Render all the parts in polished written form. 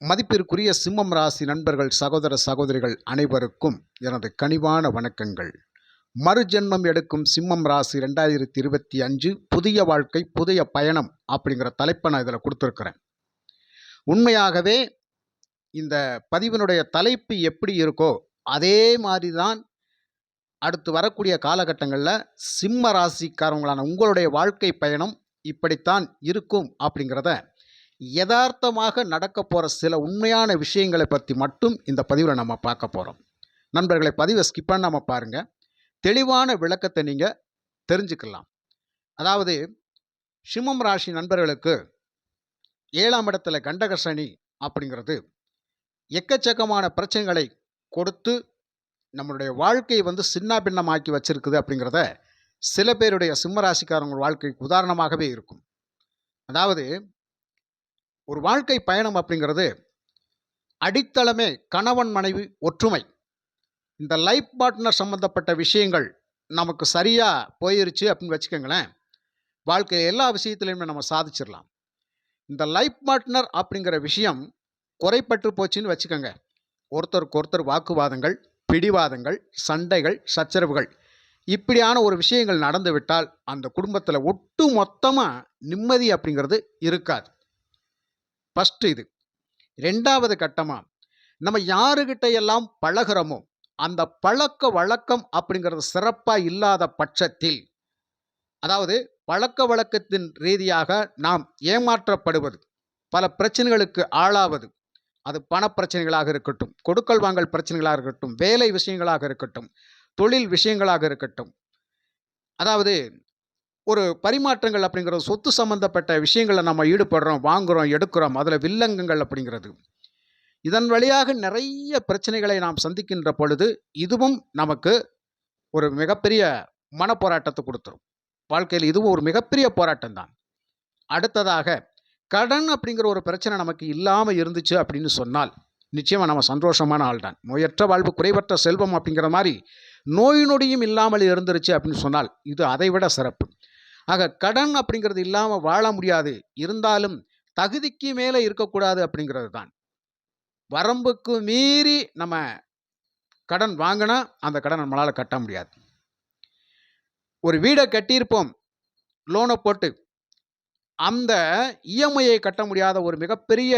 மதிப்பிற்குரிய சிம்மம் ராசி நண்பர்கள், சகோதர சகோதரிகள் அனைவருக்கும் எனது கனிவான வணக்கங்கள். மறுஜென்மம் எடுக்கும் சிம்மம் ராசி 2025 புதிய வாழ்க்கை புதிய பயணம் அப்படிங்கிற தலைப்பை நான் இதில் கொடுத்துருக்குறேன். உண்மையாகவே இந்த பதிவினுடைய தலைப்பு எப்படி இருக்கோ அதே மாதிரி தான் அடுத்து வரக்கூடிய காலகட்டங்களில் சிம்ம ராசிக்காரங்களான உங்களுடைய வாழ்க்கை பயணம் இப்படித்தான் இருக்கும் அப்படிங்கிறத யதார்த்தமாக நடக்க போகிற சில உண்மையான விஷயங்களை பற்றி மட்டும் இந்த பதிவில் நம்ம பார்க்க போகிறோம். நண்பர்களை, பதிவை ஸ்கிப் பண்ணாமல் பாருங்கள், தெளிவான விளக்கத்தை நீங்கள் தெரிஞ்சுக்கலாம். அதாவது சிம்மம் ராசி நண்பர்களுக்கு 7ஆம் இடத்துல கண்டக சனி அப்படிங்கிறது எக்கச்சக்கமான பிரச்சனைகளை கொடுத்து நம்மளுடைய வாழ்க்கையை சின்ன பின்னமாக்கி வச்சிருக்குது அப்படிங்கிறத சில பேருடைய சிம்ம ராசிக்காரங்க வாழ்க்கைக்கு உதாரணமாகவே இருக்கும். அதாவது ஒரு வாழ்க்கை பயணம் அப்படிங்கிறது அடித்தளமே கணவன் மனைவி ஒற்றுமை. இந்த லைஃப் பார்ட்னர் சம்மந்தப்பட்ட விஷயங்கள் நமக்கு சரியாக போயிருச்சு அப்படின்னு வச்சுக்கோங்களேன், வாழ்க்கையில் எல்லா விஷயத்துலையுமே நம்ம சாதிச்சிடலாம். இந்த லைஃப் பார்ட்னர் அப்படிங்கிற விஷயம் குறைப்பட்டு போச்சுன்னு வச்சுக்கோங்க, ஒருத்தருக்கு ஒருத்தர் வாக்குவாதங்கள், பிடிவாதங்கள், சண்டைகள், சச்சரவுகள் இப்படியான ஒரு விஷயங்கள் நடந்து விட்டால் அந்த குடும்பத்தில் ஒட்டு மொத்தமாக நிம்மதி அப்படிங்கிறது இருக்காது. ஃபஸ்ட்டு இது. 2வது கட்டமாக, நம்ம யாருக்கிட்ட எல்லாம் பழகிறோமோ அந்த பழக்க வழக்கம் அப்படிங்கிறது சிறப்பாக இல்லாத பட்சத்தில், அதாவது பழக்க வழக்கத்தின் ரீதியாக நாம் ஏமாற்றப்படுவது, பல பிரச்சனைகளுக்கு ஆளாவது, அது பணப்பிரச்சனைகளாக இருக்கட்டும், கொடுக்கல் வாங்கல் பிரச்சனைகளாக இருக்கட்டும், வேலை விஷயங்களாக இருக்கட்டும், தொழில் விஷயங்களாக இருக்கட்டும், அதாவது ஒரு பரிமாற்றங்கள் அப்படிங்கிறது சொத்து சம்பந்தப்பட்ட விஷயங்களில் நம்ம ஈடுபடுறோம், வாங்குகிறோம், எடுக்கிறோம், அதில் வில்லங்கங்கள் அப்படிங்கிறது, இதன் வழியாக நிறைய பிரச்சனைகளை நாம் சந்திக்கின்ற பொழுது இதுவும் நமக்கு ஒரு மிகப்பெரிய மனப்போராட்டத்தை கொடுத்துரும். வாழ்க்கையில் இதுவும் ஒரு மிகப்பெரிய போராட்டம் தான். அடுத்ததாக, கடன் அப்படிங்கிற ஒரு பிரச்சனை நமக்கு இல்லாமல் இருந்துச்சு அப்படின்னு சொன்னால் நிச்சயமாக நம்ம சந்தோஷமான ஆள் தான். நோயற்ற வாழ்வு குறைவற்ற செல்வம் அப்படிங்கிற மாதிரி நோய் நொடியும் இல்லாமல் இருந்துருச்சு அப்படின்னு சொன்னால் இது அதை விட சிறப்பு. ஆக கடன் அப்படிங்கிறது இல்லாமல் வாழ முடியாது, இருந்தாலும் தகுதிக்கு மேலே இருக்கக்கூடாது அப்படிங்கிறது தான். வரம்புக்கு மீறி நம்ம கடன் வாங்கினா அந்த கடன் நம்மளால் கட்ட முடியாது. ஒரு வீடை கட்டியிருப்போம் லோனை போட்டு, அந்த இஎம்ஐயை கட்ட முடியாத ஒரு மிகப்பெரிய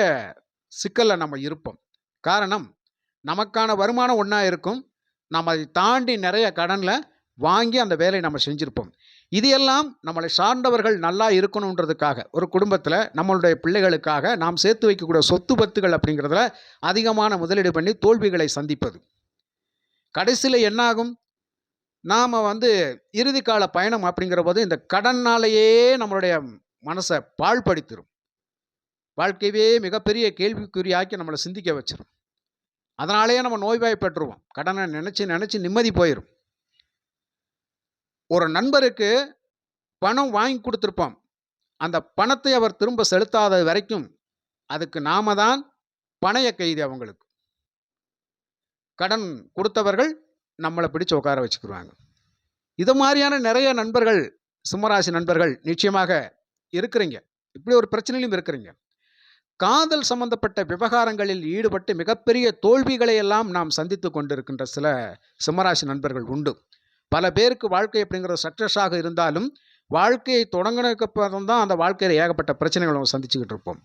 சிக்கலில் நம்ம இருப்போம். காரணம், நமக்கான வருமானம் ஒன்றா இருக்கும், நம்ம அதை தாண்டி நிறைய கடனில் வாங்கி அந்த வேலையை நம்ம செஞ்சுருப்போம். இது எல்லாம் நம்மளை சார்ந்தவர்கள் நல்லா இருக்கணுன்றதுக்காக, ஒரு குடும்பத்தில் நம்மளுடைய பிள்ளைகளுக்காக நாம் சேர்த்து வைக்கக்கூடிய சொத்து பத்துகள் அப்படிங்கிறதுல அதிகமான முதலீடு பண்ணி தோல்விகளை சந்திப்பது. கடைசியில் என்னாகும், நாம் இறுதி கால பயணம் அப்படிங்கிற போது இந்த கடனாலேயே நம்மளுடைய மனசை பாழ்படுத்திடும், வாழ்க்கையே மிகப்பெரிய கேள்விக்குறியாக்கி நம்மளை சிந்திக்க வச்சிடும். அதனாலேயே நம்ம நோய்வாய்ப்பட்டுருவோம், கடனை நினச்சி நினச்சி நிம்மதி போயிடும். ஒரு நண்பருக்கு பணம் வாங்கி கொடுத்துருப்போம், அந்த பணத்தை அவர் திரும்ப செலுத்தாத வரைக்கும் அதுக்கு நாம தான் பணைய கைதி. அவங்களுக்கு கடன் கொடுத்தவர்கள் நம்மளை பிடிச்சு உட்கார வச்சுக்கிடுவாங்க. இது மாதிரியான நிறைய நண்பர்கள், சிம்மராசி நண்பர்கள் நிச்சயமாக இருக்கிறீங்க, இப்படி ஒரு பிரச்சனையிலும் இருக்கிறீங்க. காதல் சம்பந்தப்பட்ட விவகாரங்களில் ஈடுபட்டு மிகப்பெரிய தோல்விகளை எல்லாம் நாம் சந்தித்து கொண்டிருக்கின்ற சில சிம்மராசி நண்பர்கள் உண்டு. பல பேருக்கு வாழ்க்கை அப்படிங்கிறது சக்ஸஸாக இருந்தாலும் வாழ்க்கையை தொடங்கினதுக்கப்புறம் தான் அந்த வாழ்க்கையில் ஏகப்பட்ட பிரச்சனைகளை நம்ம சந்திச்சுக்கிட்டு இருப்போம்.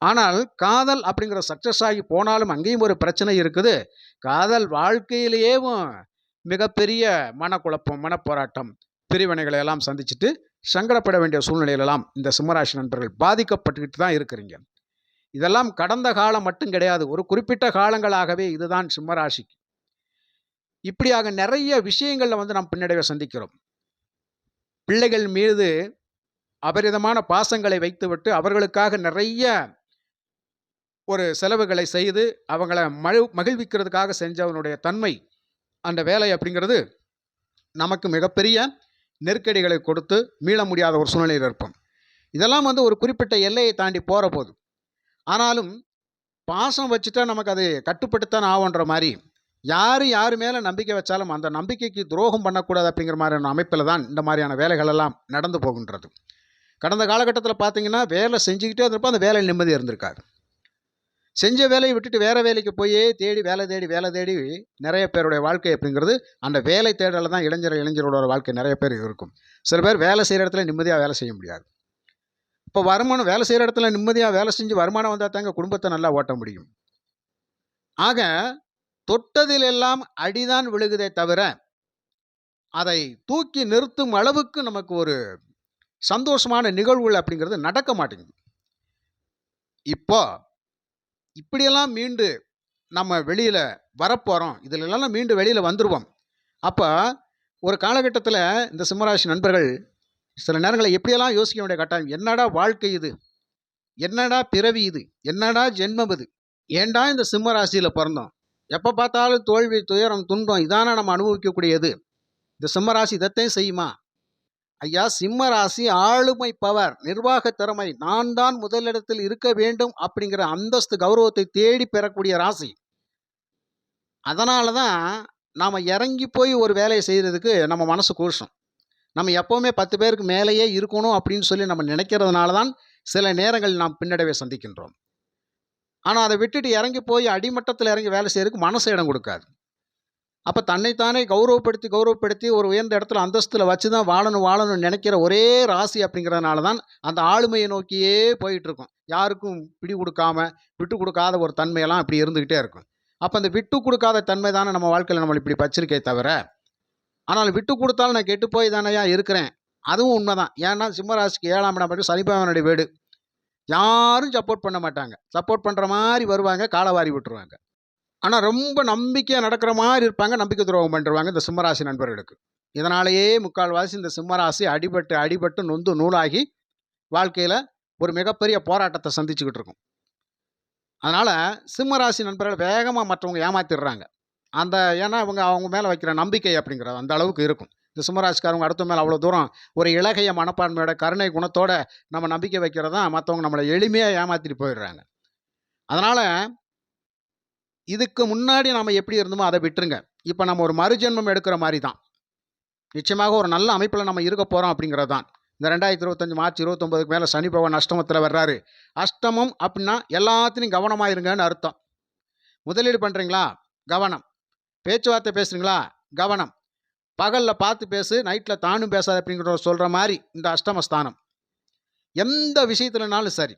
ஆனால் காதல் அப்படிங்கிற சக்ஸஸ் ஆகி போனாலும் அங்கேயும் ஒரு பிரச்சனை இருக்குது. காதல் வாழ்க்கையிலேயே மிகப்பெரிய மனக்குழப்பம், மனப்போராட்டம், பிரிவினைகளை எல்லாம் சந்திச்சுட்டு சங்கடப்பட வேண்டிய சூழ்நிலையிலெல்லாம் இந்த சிம்மராசி நண்பர்கள் பாதிக்கப்பட்டுக்கிட்டு தான் இருக்கிறீங்க. இதெல்லாம் கடந்த காலம் மட்டும் கிடையாது, ஒரு குறிப்பிட்ட காலங்களாகவே இதுதான் சிம்மராசிக்கு. இப்படியாக நிறைய விஷயங்களில் நாம் பின்னடைவை சந்திக்கிறோம். பிள்ளைகள் மீது அபரிதமான பாசங்களை வைத்துவிட்டு அவர்களுக்காக நிறைய ஒரு செலவுகளை செய்து அவங்கள மகிழ்விக்கிறதுக்காக செஞ்சவனுடைய தன்மை, அந்த வேலை அப்படிங்கிறது நமக்கு மிகப்பெரிய நெருக்கடிகளை கொடுத்து மீள முடியாத ஒரு சூழ்நிலையில் இருப்போம். இதெல்லாம் ஒரு குறிப்பிட்ட எல்லையை தாண்டி போகிற போது, ஆனாலும் பாசம் வச்சுட்டா நமக்கு அது கட்டுப்பட்டுத்தான் ஆகுன்ற மாதிரி, யார் மேலே நம்பிக்கை வச்சாலும் அந்த நம்பிக்கைக்கு துரோகம் பண்ணக்கூடாது அப்படிங்கிற மாதிரியான அமைப்பில் தான் இந்த மாதிரியான வேலைகள் எல்லாம் நடந்து போகின்றது. கடந்த காலகட்டத்தில் பார்த்தீங்கன்னா வேலை செஞ்சுக்கிட்டே இருந்திருப்போம், அந்த வேலை நிம்மதி இருந்திருக்காது. செஞ்ச வேலையை விட்டுட்டு வேற வேலைக்கு போய் தேடி வேலை தேடி நிறைய பேருடைய வாழ்க்கை அப்படிங்கிறது அந்த வேலை தேடல தான் இளைஞரோட வாழ்க்கை நிறைய பேர் இருக்கும். சில பேர் வேலை செய்கிற இடத்துல நிம்மதியாக வேலை செய்ய முடியாது. இப்போ வருமானம் வேலை செய்கிற இடத்துல நிம்மதியாக வேலை செஞ்சு வருமானம் வந்தால் தாங்க குடும்பத்தை நல்லா ஓட்ட முடியும். ஆக தொட்டதிலெல்லாம் அடிதான் விழுகுதே தவிர அதை தூக்கி நிறுத்தும் அளவுக்கு நமக்கு ஒரு சந்தோஷமான நிகழ்வுகள் அப்படிங்கிறது நடக்க மாட்டேங்குது. இப்போ இப்படியெல்லாம் மீண்டு நம்ம வெளியில வரப்போறோம். இதிலெல்லாம் மீண்டு வெளியில வந்துருவோம். அப்ப ஒரு காலகட்டத்தில இந்த சிம்மராசி நண்பர்கள் சில நேரங்கள்ல எப்படியெல்லாம் யோசிக்க வேண்டிய கட்டாயம். என்னடா வாழ்க்கை இது? என்னடா பிறவி இது? என்னடா ஜென்மம் இது? ஏன்டா இந்த சிம்ம ராசியில பொறந்தோம்? எப்ப பார்த்தாலும் தோல்வி, துயரம், துன்பம் இதான நம்ம அனுபவிக்கக்கூடியது. இந்த சிம்ம ராசி இதைத்தான் செய்யுமா? ஐயா, சிம்ம ராசி ஆளுமை பவர், நிர்வாக திறமை, நான் தான் முதலிடத்தில் இருக்க வேண்டும் அப்படிங்கிற அந்தஸ்து கௌரவத்தை தேடி பெறக்கூடிய ராசி. அதனால தான் நாம இறங்கி போய் ஒரு வேலையை செய்யறதுக்கு நம்ம மனசு கூசும். நம்ம எப்பவுமே 10 பேருக்கு மேலேயே இருக்கணும் அப்படின்னு சொல்லி நம்ம நினைக்கிறதுனால தான் சில நேரங்கள் நாம் பின்னடைவை சந்திக்கின்றோம். ஆனா அதை விட்டுட்டு இறங்கி போய் அடிமட்டத்தில் இறங்கி வேலை செய்யறதுக்கு மனசு இடம் கொடுக்காது. அப்ப தன்னைத்தானே கௌரவப்படுத்தி ஒரு உயர்ந்த இடத்துல அந்தஸ்துல வச்சு தான் வாழணும்னு நினைக்கிற ஒரே ராசி அப்படிங்கிறதுனால தான் அந்த ஆளுமையை நோக்கியே போயிட்டு இருக்கும். யாருக்கும் பிடி கொடுக்காம, விட்டு கொடுக்காத ஒரு தன்மையெல்லாம் இப்படி இருந்துகிட்டே இருக்கும். அப்ப அந்த விட்டு கொடுக்காத தன்மை தானே நம்ம வாழ்க்கையில நம்மளை இப்படி வச்சிருக்கே தவிர, ஆனால் விட்டு கொடுத்தாலும் நான் கெட்டு போய் தானையா இருக்கிறேன். அதுவும் உண்மைதான். ஏன்னா சிம்மராசிக்கு 7ஆம் இடம் மட்டும் சனி பகவானுடைய வீடு. யாரும் சப்போர்ட் பண்ண மாட்டாங்க. சப்போர்ட் பண்ற மாதிரி வருவாங்க, காலவாரி விட்டுருவாங்க. ஆனா ரொம்ப நம்பிக்கையா நடக்கிற மாதிரி இருப்பாங்க, நம்பிக்கை துரோகம் பண்ணிருவாங்க இந்த சிம்மராசி நண்பர்களுக்கு. இதனாலேயே முக்கால்வாசி இந்த சிம்மராசி அடிபட்டு நொந்து நூலாகி வாழ்க்கையில ஒரு மிகப்பெரிய போராட்டத்தை சந்திச்சுக்கிட்டு இருக்கும். அதனால சிம்மராசி நண்பர்கள் வேகமா மற்றவங்க ஏமாத்திடுறாங்க. ஏன்னா அவங்க மேல வைக்கிற நம்பிக்கை அப்படிங்கிறது அந்த அளவுக்கு இருக்கும். இந்த சிம்மராசிக்காரவங்க அடுத்த மேல அவ்வளோ தூரம் ஒரு இளகிய மனப்பான்மையோட கருணை குணத்தோட நம்ம நம்பிக்கை வைக்கிறது தான் மற்றவங்க நம்மளை எளிமையா ஏமாத்திட்டு போயிடுறாங்க. அதனால இதுக்கு முன்னாடி நாம எப்படி இருந்தோமோ அதை விட்டுருங்க. இப்போ நம்ம ஒரு மறுஜென்மம் எடுக்கிற மாதிரி தான். நிச்சயமாக ஒரு நல்ல அமைப்பில் நம்ம இருக்க போகிறோம் அப்படிங்கிறது தான். இந்த 2025 மார்ச் 29க்கு மேலே சனி பகவான் அஷ்டமத்தில் வர்றாரு. அஷ்டமம் அப்படின்னா எல்லாத்துலேயும் கவனமாக இருங்கன்னு அர்த்தம். முதலீடு பண்ணுறீங்களா? கவனம். பேச்சுவார்த்தை பேசுகிறீங்களா? கவனம். பகலில் பார்த்து பேசு, நைட்டில் தானும் பேசாது அப்படிங்கிற சொல்கிற மாதிரி இந்த அஷ்டமஸ்தானம். எந்த விஷயத்துலனாலும் சரி,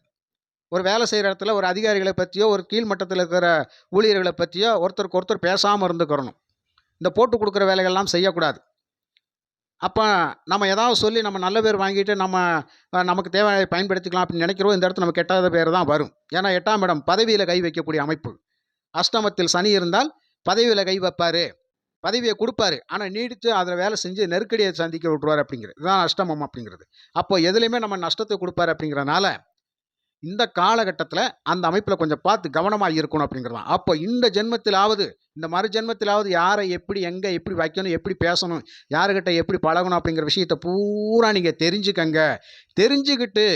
ஒரு வேலை செய்கிற இடத்துல ஒரு அதிகாரிகளை பற்றியோ ஒரு கீழ்மட்டத்தில் இருக்கிற ஊழியர்களை பற்றியோ ஒருத்தருக்கு ஒருத்தர் பேசாமல் இருந்துக்கிறணும். இந்த போட்டு கொடுக்குற வேலைகள்லாம் செய்யக்கூடாது. அப்போ நம்ம ஏதாவது சொல்லி நம்ம நல்ல பேர் வாங்கிட்டு நமக்கு தேவையை பயன்படுத்திக்கலாம் அப்படின்னு நினைக்கிறோம். இந்த இடத்துல நம்ம கெட்டாத பேர் தான் வரும். ஏன்னா 8ஆம் இடம் பதவியில் கை வைக்கக்கூடிய அமைப்பு. அஷ்டமத்தில் சனி இருந்தால் பதவியில் கை வைப்பார், பதவியை கொடுப்பாரு. ஆனால் நீடித்து அதில் வேலை செஞ்சு நெருக்கடியை சந்திக்க விட்டுருவார் அப்படிங்கிறது. இதுதான் அஷ்டமம் அப்படிங்கிறது. அப்போ எதுலேயுமே நம்ம நஷ்டத்தை கொடுப்பாரு அப்படிங்கிறனால இந்த காலகட்டத்தில் அந்த அமைப்பில் கொஞ்சம் பார்த்து கவனமாக இருக்கணும் அப்படிங்கிறதான். அப்போ இந்த ஜென்மத்திலாவது, இந்த மறு ஜென்மத்திலாவது யாரை எப்படி எங்கே எப்படி வைக்கணும், எப்படி பேசணும், யாருக்கிட்ட எப்படி பழகணும் அப்படிங்கிற விஷயத்தை பூரா நீங்கள் தெரிஞ்சுக்கங்க. தெரிஞ்சுக்கிட்டு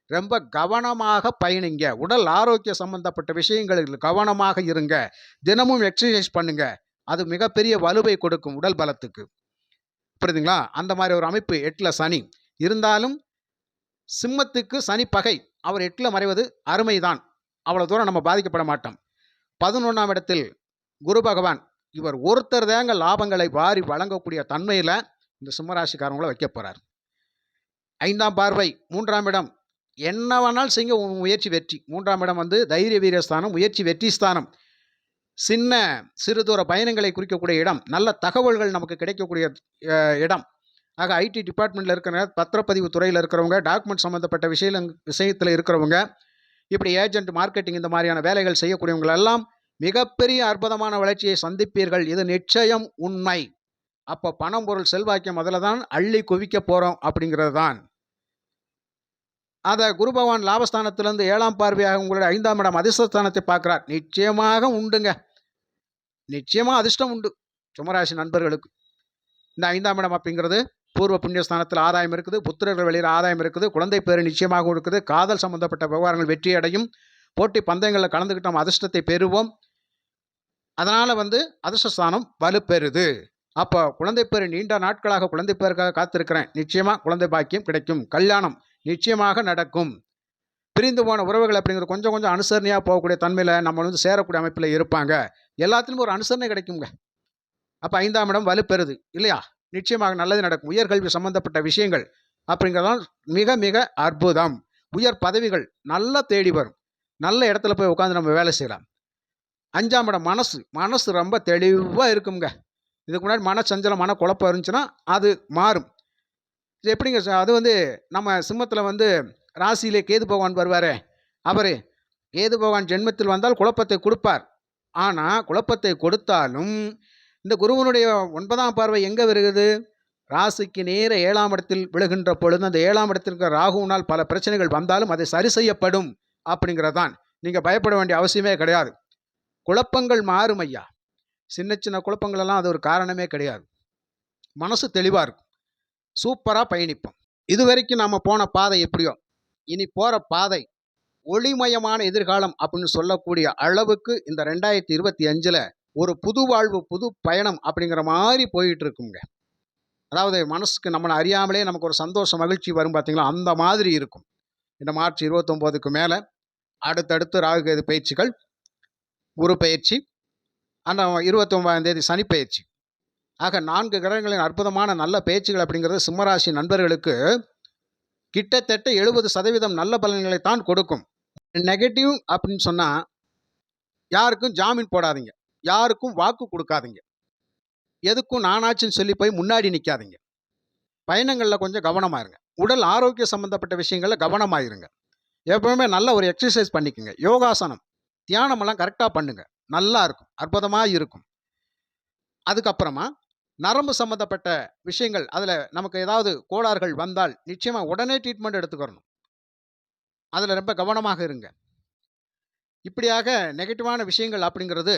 ரொம்ப கவனமாக பயணிங்க. உடல் ஆரோக்கிய சம்பந்தப்பட்ட விஷயங்களில் கவனமாக இருங்க. தினமும் எக்ஸசைஸ் பண்ணுங்க. அது மிகப்பெரிய வலுவை கொடுக்கும் உடல் பலத்துக்கு. புரியுதுங்களா? அந்த மாதிரி ஒரு அமைப்பு 8ல் சனி இருந்தாலும் சிம்மத்துக்கு சனி பகை. அவர் 8ல் மறைவது அருமைதான். அவ்வளோ தூரம் நம்ம பாதிக்கப்பட மாட்டோம். 11ஆம் இடத்தில் குரு பகவான். இவர் ஒருத்தர் தாங்க லாபங்களை வாரி வழங்கக்கூடிய தன்மையில் இந்த சிம்மராசிக்காரங்களை வைக்க போகிறார். 5ஆம் பார்வை 3ஆம் இடம். என்ன வேணாலும் செய்ய முயற்சி வெற்றி. 3ஆம் இடம் தைரிய வீரஸ்தானம், முயற்சி வெற்றி ஸ்தானம். சிறு தூர பயணங்களை குறிக்கக்கூடிய இடம். நல்ல தகவல்கள் நமக்கு கிடைக்கக்கூடிய இடம். ஆக ஐடி டிபார்ட்மெண்ட்டில் இருக்கிற, பத்திரப்பதிவு துறையில் இருக்கிறவங்க, டாக்குமெண்ட் சம்மந்தப்பட்ட விஷயத்தில் இருக்கிறவங்க, இப்படி ஏஜென்ட், மார்க்கெட்டிங் இந்த மாதிரியான வேலைகள் செய்யக்கூடியவங்களெல்லாம் மிகப்பெரிய அற்புதமான வளர்ச்சியை சந்திப்பீர்கள். இது நிச்சயம் உண்மை. அப்போ பணம் பொருள் செல்வாக்கியம் முதல்ல தான் அள்ளி குவிக்க போகிறோம் அப்படிங்கிறது தான். அதை குரு பகவான் லாபஸ்தானத்திலிருந்து 7ஆம் பார்வையாக உங்களுடைய 5ஆம் இடம் அதிர்ஷ்டஸ்தானத்தை பார்க்குறார். நிச்சயமாக உண்டுங்க. நிச்சயமாக அதிர்ஷ்டம் உண்டு சிம்மராசி நண்பர்களுக்கு. இந்த 5ஆம் இடம் அப்படிங்கிறது பூர்வ புண்ணியஸ்தானத்தில் ஆதாயம் இருக்குது, புத்திரர்கள் வெளியில் ஆதாயம் இருக்குது, குழந்தை பேரு நிச்சயமாக இருக்குது, காதல் சம்பந்தப்பட்ட விவகாரங்கள் வெற்றி அடையும், போட்டி பந்தயங்களில் கலந்துக்கிட்டு நம்ம அதிர்ஷ்டத்தை பெறுவோம். அதனால் அதிர்ஷ்டஸ்தானம் வலுப்பெறுது. அப்போ குழந்தை பேரு நீண்ட நாட்களாக குழந்தை பேருக்காக காத்திருக்கிறேன், நிச்சயமாக குழந்தை பாக்கியம் கிடைக்கும். கல்யாணம் நிச்சயமாக நடக்கும். பிரிந்து போன உறவுகள் அப்படிங்கிறது கொஞ்சம் கொஞ்சம் அனுசரணையாக போகக்கூடிய தன்மையில் நம்ம வந்து சேரக்கூடிய அமைப்பில் இருப்பாங்க. எல்லாத்துலேயும் ஒரு அனுசரணை கிடைக்குங்க. அப்போ 5ஆம் இடம் வலுப்பெறுது இல்லையா? நிச்சயமாக நல்லது நடக்கும். உயர்கல்வி சம்பந்தப்பட்ட விஷயங்கள் அப்படிங்கிறதெல்லாம் மிக மிக அற்புதம். உயர் பதவிகள் நல்லா தேடி வரும். நல்ல இடத்துல போய் உட்காந்து நம்ம வேலை செய்யலாம். 5ஆம் இடம் மனசு. மனசு ரொம்ப தெளிவாக இருக்குங்க. இதுக்கு முன்னாடி மனச்சஞ்சலம், மனக்குழப்பம் இருந்துச்சுன்னா அது மாறும். இது எப்படிங்க அது வந்து நம்ம சிம்மத்தில் வந்து ராசியிலே கேது பகவான் வருவாரே, அவர் கேது பகவான் ஜென்மத்தில் வந்தால் குழப்பத்தை கொடுப்பார். ஆனால் குழப்பத்தை கொடுத்தாலும் இந்த குருவனுடைய 9ஆம் பார்வை எங்கே வருகிறது? ராசிக்கு நேர 7ஆம் இடத்தில் விழுகின்ற பொழுது அந்த 7ஆம் இடத்திற்கு ராகுவினால் பல பிரச்சனைகள் வந்தாலும் அதை சரி செய்யப்படும் அப்படிங்கிறது தான். நீங்கள் பயப்பட வேண்டிய அவசியமே கிடையாது. குழப்பங்கள் மாறும் ஐயா. சின்ன சின்ன குழப்பங்களெல்லாம் அது ஒரு காரணமே கிடையாது. மனசு தெளிவாக இருக்கும். சூப்பராக பயணிப்போம். இதுவரைக்கும் நாம் போன பாதை எப்படியோ இனி போகிற பாதை ஒளிமயமான எதிர்காலம் அப்படின்னு சொல்லக்கூடிய அளவுக்கு இந்த 2025ல் ஒரு புது வாழ்வு, புது பயணம் அப்படிங்கிற மாதிரி போயிட்டு இருக்குங்க. அதாவது மனசுக்கு நம்மளை அறியாமலே நமக்கு ஒரு சந்தோஷம், மகிழ்ச்சி வரும் பார்த்தீங்களா, அந்த மாதிரி இருக்கும். இந்த மார்ச் 29க்கு மேலே அடுத்தடுத்து ராகு கேது பயிற்சிகள், குரு பயிற்சி, அந்த 29ஆம் தேதி சனி பயிற்சி. ஆக 4 கிரகங்களின் அற்புதமான நல்ல பயிற்சிகள் அப்படிங்கிறது சிம்மராசி நண்பர்களுக்கு கிட்டத்தட்ட 70% நல்ல பலன்களைத்தான் கொடுக்கும். நெகட்டிவ் அப்படின்னு சொன்னால் யாருக்கும் ஜாமீன் போடாதீங்க, யாருக்கும் வாக்கு கொடுக்காதீங்க, எதுக்கும் நானாச்சுன்னு சொல்லி போய் முன்னாடி நிற்காதீங்க. பயணங்களில் கொஞ்சம் கவனமாக இருங்க. உடல் ஆரோக்கிய சம்மந்தப்பட்ட விஷயங்களில் கவனமாக இருங்க. எப்பவுமே நல்ல ஒரு எக்ஸசைஸ் பண்ணிக்கோங்க. யோகாசனம், தியானமெல்லாம் கரெக்டாக பண்ணுங்க. நல்லா இருக்கும், அற்புதமாக இருக்கும். அதுக்கப்புறமா நரம்பு சம்மந்தப்பட்ட விஷயங்கள், அதில் நமக்கு ஏதாவது கோளாறுகள் வந்தால் நிச்சயமாக உடனே ட்ரீட்மெண்ட் எடுத்துக்கிறணும். அதில் ரொம்ப கவனமாக இருங்க. இப்படியாக நெகட்டிவான விஷயங்கள் அப்படிங்கிறது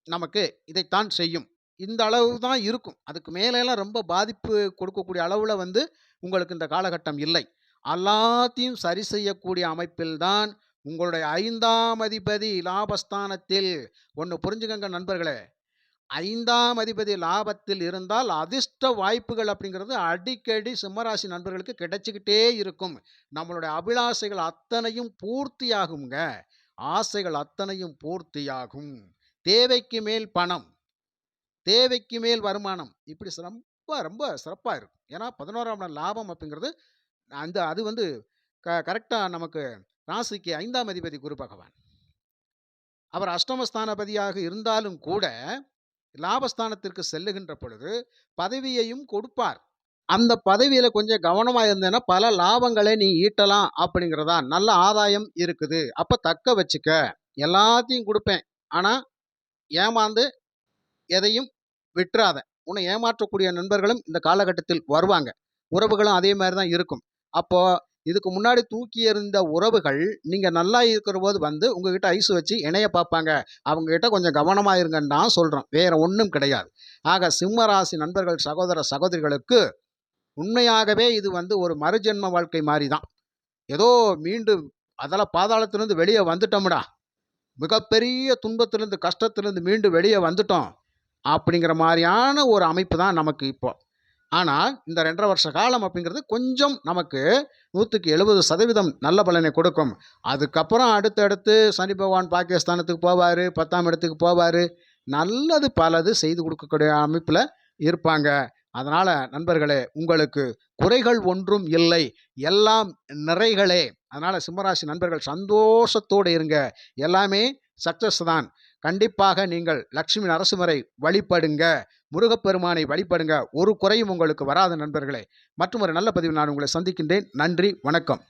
நமக்கு இதைத்தான் செய்யும். இந்த அளவு தான் இருக்கும். அதுக்கு மேலெல்லாம் ரொம்ப பாதிப்பு கொடுக்கக்கூடிய அளவில் வந்து உங்களுக்கு இந்த காலகட்டம் இல்லை. எல்லாத்தையும் சரி செய்யக்கூடிய அமைப்பில்தான் உங்களுடைய 5ஆம் அதிபதி லாபஸ்தானத்தில். ஒன்று புரிஞ்சுக்கங்க நண்பர்களே, 5ஆம் அதிபதி லாபத்தில் இருந்தால் அதிர்ஷ்ட வாய்ப்புகள் அப்படிங்கிறது அடிக்கடி சிம்மராசி நண்பர்களுக்கு கிடைச்சிக்கிட்டே இருக்கும். நம்மளுடைய அபிலாஷைகள் அத்தனையும் பூர்த்தியாகுங்க. ஆசைகள் அத்தனையும் பூர்த்தியாகும். தேவைக்கு மேல் பணம், தேவைக்கு மேல் வருமானம், இப்படி ரொம்ப ரொம்ப சிறப்பாக இருக்கும். ஏன்னா 11ஆம் இடம் லாபம் அப்படிங்கிறது அது வந்து கரெக்டாக நமக்கு ராசிக்கு 5ஆம் அதிபதி குரு பகவான். அவர் அஷ்டமஸ்தானபதியாக இருந்தாலும் கூட லாபஸ்தானத்திற்கு செல்லுகின்ற பொழுது பதவியையும் கொடுப்பார். அந்த பதவியில கொஞ்சம் கவனமா இருந்தேன்னா பல லாபங்களை நீ ஈட்டலாம் அப்படிங்கிறதா. நல்ல ஆதாயம் இருக்குது. அப்ப தக்க வச்சுக்க. எல்லாத்தையும் கொடுப்பேன், ஆனா ஏமாந்து எதையும் விட்டுறாத. உன்னை ஏமாற்றக்கூடிய நண்பர்களும் இந்த காலகட்டத்தில் வருவாங்க. உறவுகளும் அதே மாதிரி தான் இருக்கும். அப்போ இதுக்கு முன்னாடி தூக்கி எறிந்த உறவுகள் நீங்க நல்லா இருக்கிற போது வந்து உங்ககிட்ட ஐஸ் வச்சு இணைய பார்ப்பாங்க. அவங்க கிட்ட கொஞ்சம் கவனமா இருங்கன்னு தான் சொல்றோம். வேற ஒன்றும் கிடையாது. ஆக சிம்ம ராசி நண்பர்கள், சகோதர சகோதரிகளுக்கு உண்மையாகவே இது வந்து ஒரு மறுஜென்ம வாழ்க்கை மாதிரி தான். ஏதோ மீண்டும் அதெல்லாம் பாதாளத்திலிருந்து வெளியே வந்துட்டோம்டா, மிகப்பெரிய துன்பத்திலிருந்து கஷ்டத்திலிருந்து மீண்டு வெளியே வந்துட்டோம் அப்படிங்கிற மாதிரியான ஒரு அமைப்பு தான் நமக்கு இப்போ. ஆனால் இந்த 2.5 வருஷ காலம் அப்படிங்கிறது கொஞ்சம் நமக்கு 100க்கு 70% நல்ல பலனை கொடுக்கும். அதுக்கப்புறம் அடுத்தடுத்து சனி பகவான் பாகிஸ்தானத்துக்கு போவார், 10ஆம் இடத்துக்கு போவார். நல்லது பலது செய்து கொடுக்கக்கூடிய அமைப்பில் இருப்பாங்க. அதனால் நண்பர்களே, உங்களுக்கு குறைகள் ஒன்றும் இல்லை, எல்லாம் நிறைகளே. அதனால் சிம்மராசி நண்பர்கள் சந்தோஷத்தோடு இருங்க. எல்லாமே சக்ஸஸ் தான். கண்டிப்பாக நீங்கள் லட்சுமி நரசிம்மரை வழிபடுங்க, முருகப்பெருமானை வழிபடுங்க. ஒரு குறையும் உங்களுக்கு வராது நண்பர்களே. மற்றும் ஒரு நல்ல பதிவில் நான் உங்களை சந்திக்கின்றேன். நன்றி, வணக்கம்.